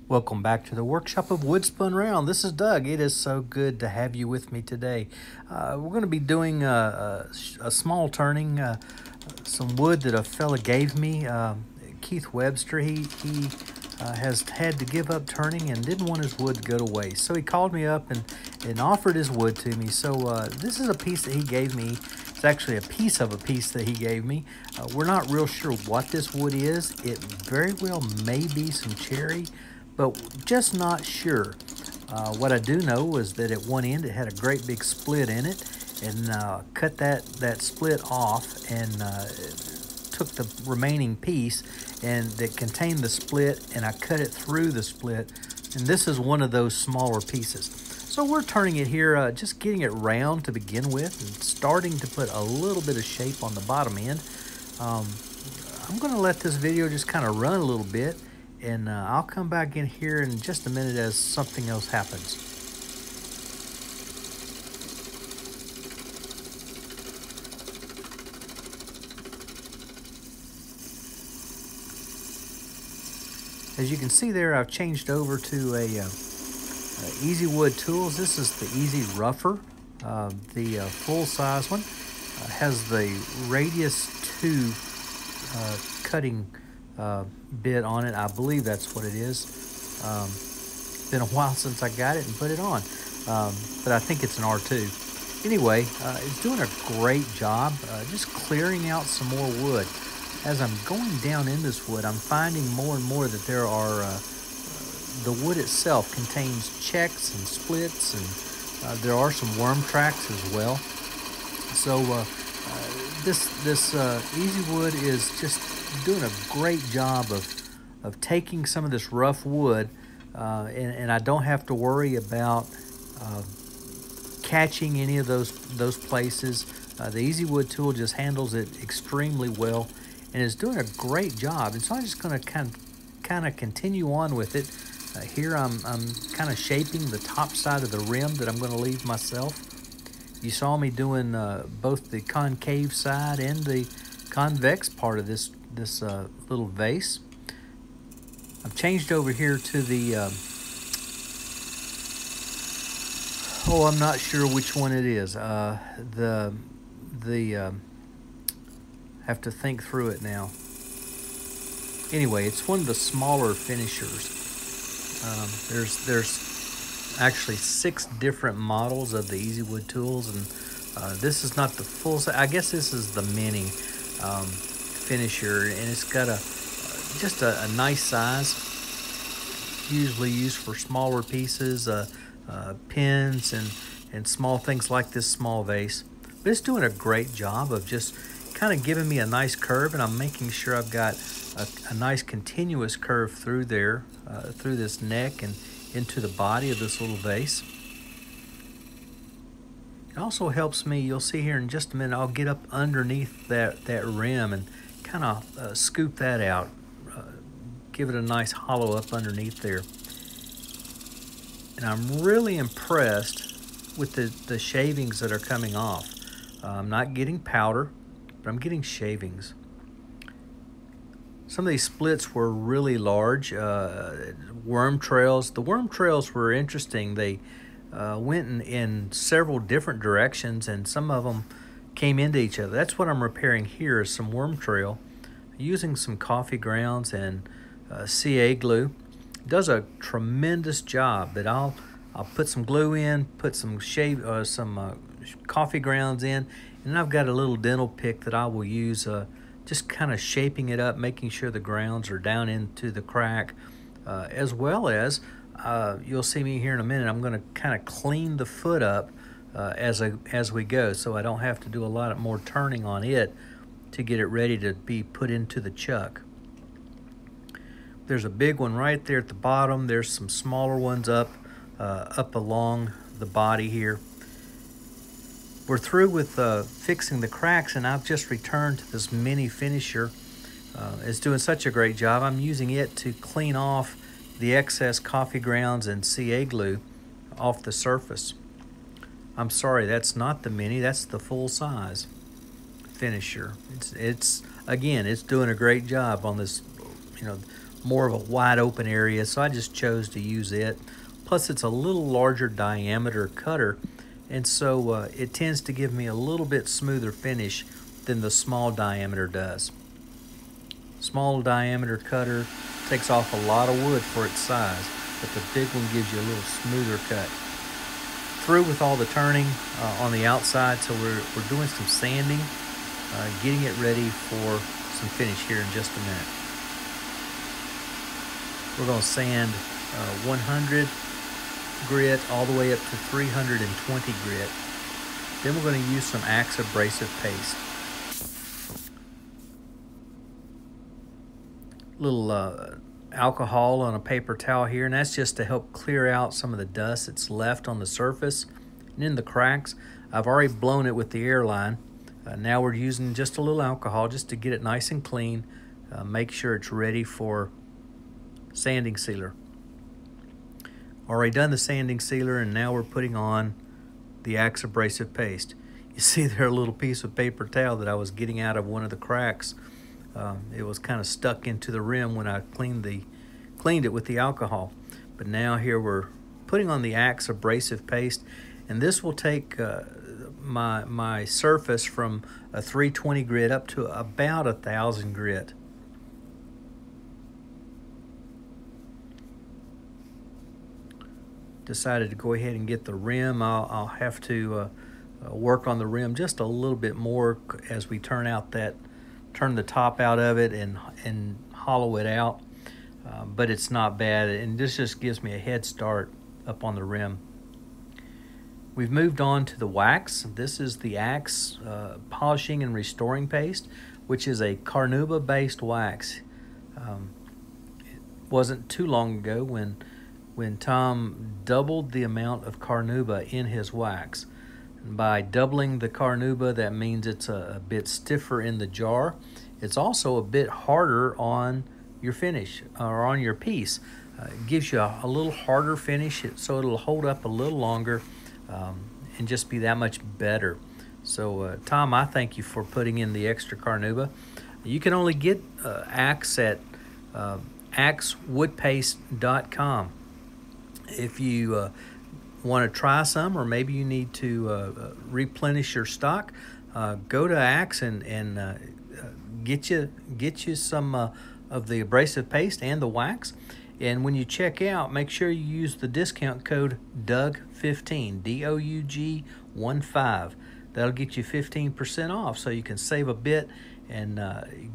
Welcome back to the workshop of Wood Spun Round. This is Doug. It is so good to have you with me today. We're going to be doing a small turning, some wood that a fella gave me. Keith Webster, he has had to give up turning and didn't want his wood to go to waste. So he called me up and offered his wood to me. So this is a piece that he gave me. It's actually a piece of a piece that he gave me. We're not real sure what this wood is. It very well may be some cherry, but just not sure. What I do know is that at one end it had a great big split in it, and cut that split off and took the remaining piece and that contained the split, and I cut it through the split, and this is one of those smaller pieces. So we're turning it here, just getting it round to begin with and starting to put a little bit of shape on the bottom end. I'm going to let this video just kind of run a little bit, and I'll come back in here in just a minute as something else happens. As you can see there, I've changed over to a Easy Wood Tools. This is the Easy Rougher, the full-size one. Has the radius 2 cutting bit on it. I believe that's what it is. Been a while since I got it and put it on, but I think it's an R2. Anyway, it's doing a great job just clearing out some more wood. As I'm going down in this wood, I'm finding more and more that there are the wood itself contains checks and splits, and there are some worm tracks as well. So this Easy Wood is just doing a great job of taking some of this rough wood, and I don't have to worry about catching any of those places. The Easy Wood tool just handles it extremely well and is doing a great job. And so I'm just going to kind of continue on with it. Here I'm kind of shaping the top side of the rim that I'm going to leave myself. You saw me doing both the concave side and the convex part of this little vase. I've changed over here to the I'm not sure which one it is. Have to think through it now. Anyway, it's one of the smaller finishers. There's actually 6 different models of the Easy Wood tools, and this is not the full size. I guess this is the mini finisher, and it's got just a nice size. Usually used for smaller pieces, pins and small things like this small vase. But it's doing a great job of just kind of giving me a nice curve, and I'm making sure I've got a nice continuous curve through there, through this neck and into the body of this little vase. It also helps me, you'll see here in just a minute, I'll get up underneath that rim and kind of scoop that out, give it a nice hollow up underneath there. And I'm really impressed with the shavings that are coming off. I'm not getting powder, but I'm getting shavings. Some of these splits were really large. Worm trails. The worm trails were interesting. They went in several different directions, and some of them came into each other. That's what I'm repairing here, is some worm trail using some coffee grounds and CA glue. It does a tremendous job. But I'll put some glue in, put some coffee grounds in, and I've got a little dental pick that I will use, just kind of shaping it up, making sure the grounds are down into the crack, as well as you'll see me here in a minute. I'm going to kind of clean the foot up as we go, so I don't have to do a lot more turning on it to get it ready to be put into the chuck. There's a big one right there at the bottom. There's some smaller ones up along the body here. We're through with fixing the cracks, and I've just returned to this mini finisher. It's doing such a great job. I'm using it to clean off the excess coffee grounds and CA glue off the surface. I'm sorry, that's not the mini, that's the full size finisher. It's again, it's doing a great job on this, more of a wide open area, so I just chose to use it. Plus it's a little larger diameter cutter, and so it tends to give me a little bit smoother finish than the small diameter does. Small diameter cutter takes off a lot of wood for its size, but the big one gives you a little smoother cut. Through with all the turning on the outside, so we're doing some sanding, getting it ready for some finish here in just a minute. We're going to sand 100 grit all the way up to 320 grit. Then we're going to use some Axe abrasive paste. Little alcohol on a paper towel here, and that's just to help clear out some of the dust that's left on the surface and in the cracks. I've already blown it with the airline. Now we're using just a little alcohol just to get it nice and clean, make sure it's ready for sanding sealer. Already done the sanding sealer, and now we're putting on the Axe abrasive paste. You see there a little piece of paper towel that I was getting out of one of the cracks. It was kind of stuck into the rim when I cleaned it with the alcohol. But now here we're putting on the Axe abrasive paste, and this will take my surface from a 320 grit up to about 1,000 grit. Decided to go ahead and get the rim. I'll have to work on the rim just a little bit more as we turn the top out of it and hollow it out, but it's not bad, and this just gives me a head start up on the rim. We've moved on to the wax. This is the Axe polishing and restoring paste, which is a carnauba based wax. It wasn't too long ago when Tom doubled the amount of carnauba in his wax. By doubling the carnauba, that means it's a bit stiffer in the jar. It's also a bit harder on your finish or on your piece. It gives you a little harder finish, so it'll hold up a little longer and just be that much better. So Tom, I thank you for putting in the extra carnauba. You can only get Axe at axewoodpaste.com. If you want to try some, or maybe you need to replenish your stock, go to Axe and get you some of the abrasive paste and the wax. And when you check out, make sure you use the discount code DOUG15, DOUG15. That'll get you 15% off, so you can save a bit and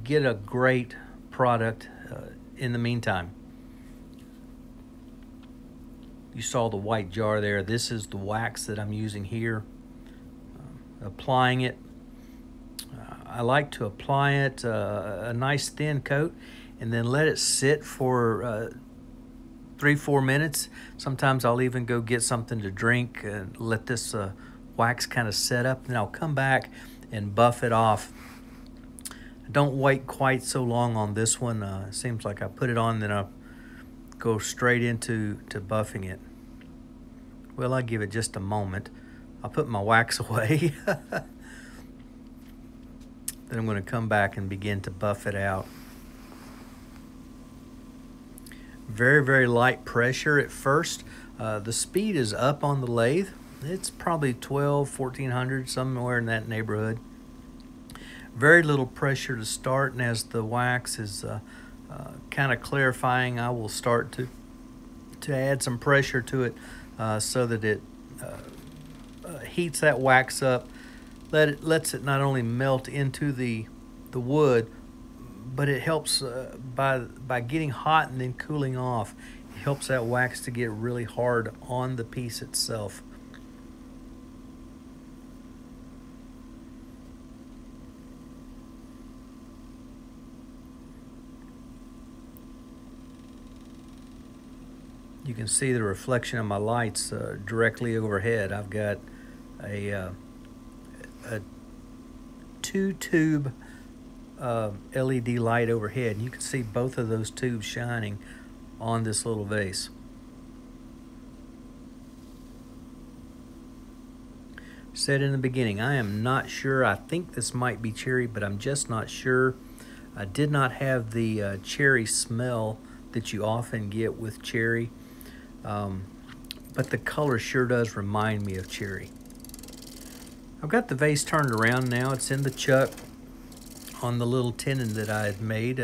get a great product in the meantime. You saw the white jar there. This is the wax that I'm using here. Applying it. I like to apply it a nice thin coat and then let it sit for 3-4 minutes. Sometimes I'll even go get something to drink and let this wax kind of set up, and then I'll come back and buff it off. Don't wait quite so long on this one. It seems like I put it on, then I'll go straight into buffing it. Well, I give it just a moment. I'll put my wax away. Then I'm going to come back and begin to buff it out. Very, very light pressure at first. The speed is up on the lathe. It's probably 1400, somewhere in that neighborhood. Very little pressure to start, and as the wax is kind of clarifying, I will start to add some pressure to it so that it heats that wax up. Lets it not only melt into the wood, but it helps by getting hot and then cooling off. It helps that wax to get really hard on the piece itself. You can see the reflection of my lights directly overhead. I've got a 2-tube LED light overhead. You can see both of those tubes shining on this little vase. Said in the beginning, I am not sure. I think this might be cherry, but I'm just not sure. I did not have the cherry smell that you often get with cherry, but the color sure does remind me of cherry. I've got the vase turned around now. It's in the chuck on the little tenon that I had made.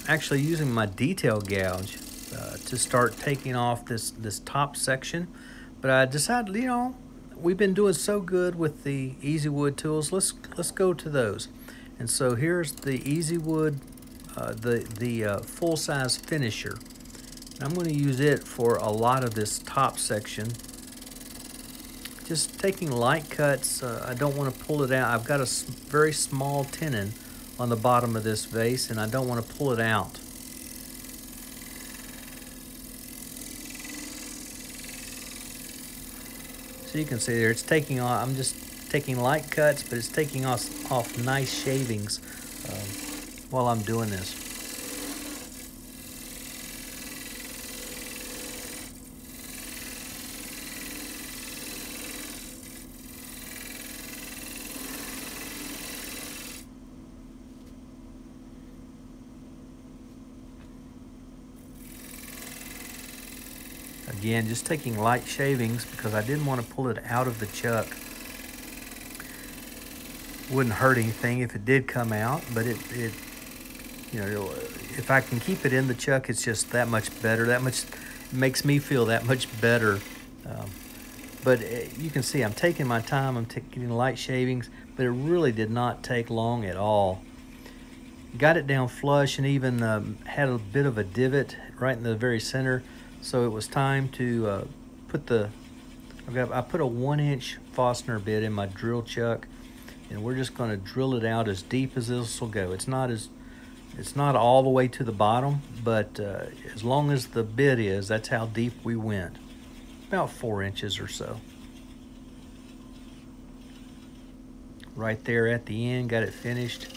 Actually using my detail gouge to start taking off this top section. But I decided, we've been doing so good with the Easy Wood tools. Let's go to those. And so here's the Easy Wood, the full-size finisher. And I'm going to use it for a lot of this top section. Just taking light cuts. I don't want to pull it out. I've got a very small tenon on the bottom of this vase, and I don't want to pull it out. So you can see there, it's taking off. I'm just taking light cuts, but it's taking off nice shavings while I'm doing this. Again, just taking light shavings because I didn't want to pull it out of the chuck. Wouldn't hurt anything if it did come out, but if I can keep it in the chuck, it's just that much better. That much makes me feel that much better. But you can see I'm taking my time. I'm getting light shavings, but it really did not take long at all. Got it down flush and even had a bit of a divot right in the very center. So it was time to put I put a 1-inch Forstner bit in my drill chuck, and we're just going to drill it out as deep as this will go. It's not all the way to the bottom, but as long as the bit is, that's how deep we went. About 4 inches or so. Right there at the end, got it finished.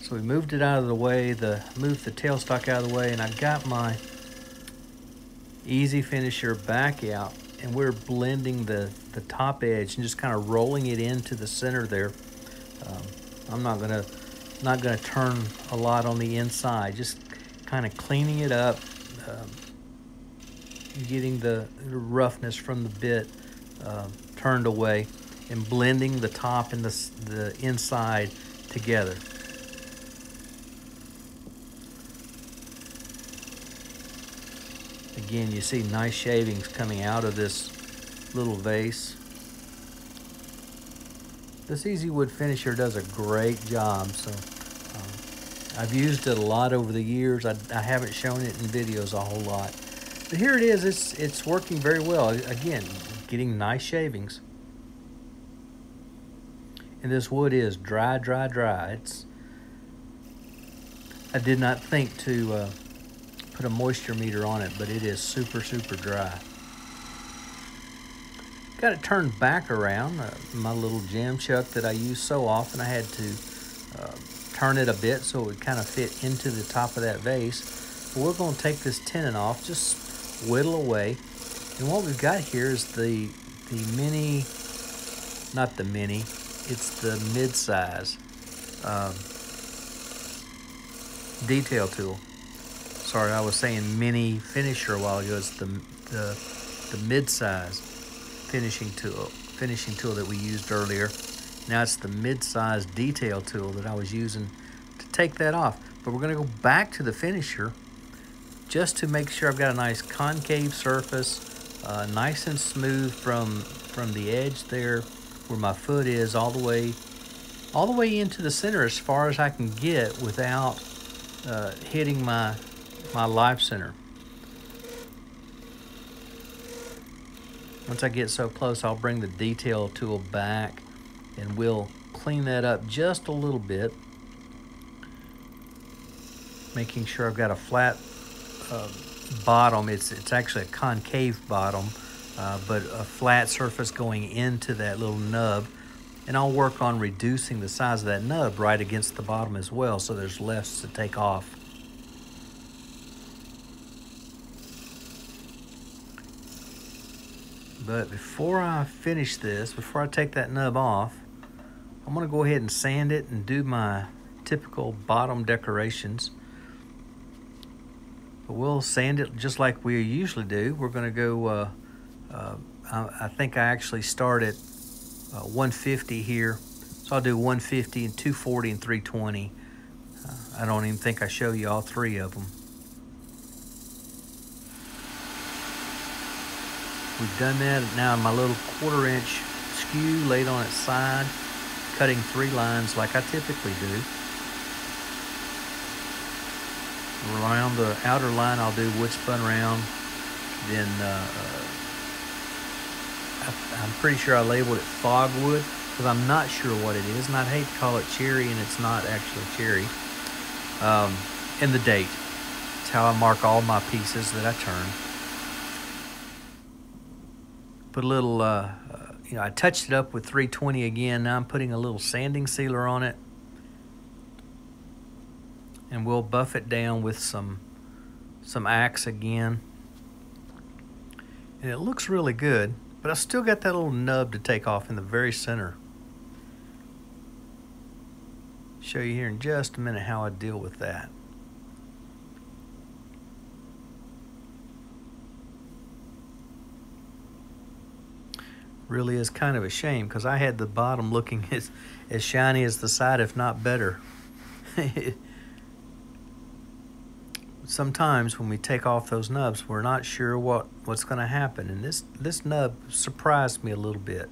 So we moved it out of the way, moved the tailstock out of the way, and I got my Easy Finisher back out, and we're blending the top edge and just kind of rolling it into the center there. I'm not gonna turn a lot on the inside, just kind of cleaning it up, getting the roughness from the bit turned away, and blending the top and the inside together. Again, you see nice shavings coming out of this little vase. This Easy Wood finisher does a great job. So I've used it a lot over the years. I haven't shown it in videos a whole lot, but here it is. It's working very well. Again, getting nice shavings. And this wood is dry, dry, dry. I did not think to put a moisture meter on it, but it is super, super dry. Got it turned back around. My little jam chuck that I use so often, I had to turn it a bit so it would kind of fit into the top of that vase. But we're going to take this tenon off, just whittle away. And what we've got here is the mini, not the mini, it's the mid-size detail tool. Sorry, I was saying mini finisher a while ago. It's the mid-size finishing tool that we used earlier. Now it's the mid-size detail tool that I was using to take that off. But we're going to go back to the finisher just to make sure I've got a nice concave surface, nice and smooth from the edge there where my foot is all the way into the center as far as I can get without hitting my life center. Once I get so close, I'll bring the detail tool back and we'll clean that up just a little bit, making sure I've got a flat bottom. It's actually a concave bottom, but a flat surface going into that little nub. And I'll work on reducing the size of that nub right against the bottom as well, so there's less to take off. But before I finish this, before I take that nub off, I'm going to go ahead and sand it and do my typical bottom decorations. But we'll sand it just like we usually do. We're going to go, I think I actually start at 150 here. So I'll do 150 and 240 and 320. I don't even think I show you all three of them. We've done that. Now my little 1/4 inch skew laid on its side, cutting 3 lines like I typically do. Around the outer line, I'll do wood spun round. Then I'm pretty sure I labeled it fogwood because I'm not sure what it is, and I'd hate to call it cherry, and it's not actually cherry. And the date. It's how I mark all my pieces that I turn. Put a little, I touched it up with 320 again. Now I'm putting a little sanding sealer on it. And we'll buff it down with some Axe again. And it looks really good, but I still got that little nub to take off in the very center. Show you here in just a minute how I deal with that. Really is kind of a shame because I had the bottom looking as shiny as the side, if not better. Sometimes when we take off those nubs, we're not sure what's going to happen, and this nub surprised me a little bit.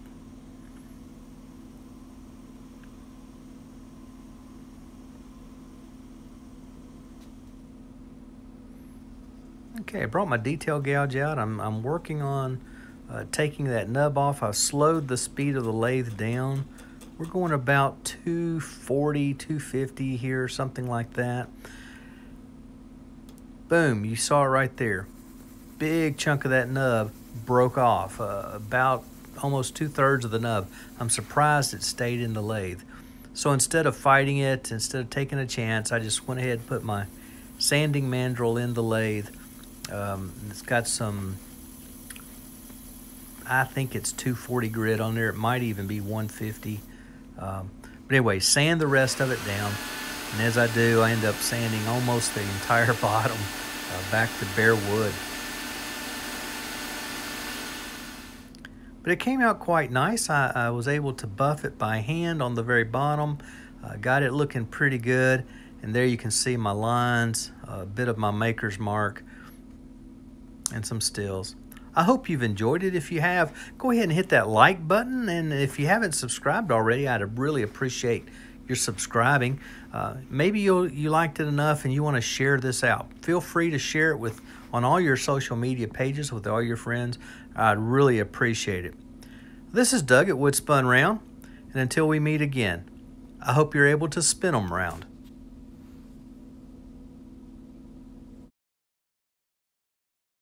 Okay, I brought my detail gouge out. I'm working on taking that nub off. I've slowed the speed of the lathe down. We're going about 240, 250 here, something like that. Boom, you saw it right there. Big chunk of that nub broke off, about almost 2/3 of the nub. I'm surprised it stayed in the lathe. So instead of fighting it, instead of taking a chance, I just went ahead and put my sanding mandrel in the lathe. It's got some, I think it's 240 grit on there. It might even be 150. But anyway, sand the rest of it down. And as I do, I end up sanding almost the entire bottom back to bare wood. But it came out quite nice. I was able to buff it by hand on the very bottom. Got it looking pretty good. And there you can see my lines, a bit of my maker's mark, and some stills. I hope you've enjoyed it. If you have, go ahead and hit that like button. And if you haven't subscribed already, I'd really appreciate your subscribing. Maybe you liked it enough and you want to share this out. Feel free to share it on all your social media pages with all your friends. I'd really appreciate it. This is Doug at Wood Spun Round, and until we meet again, I hope you're able to spin 'em round.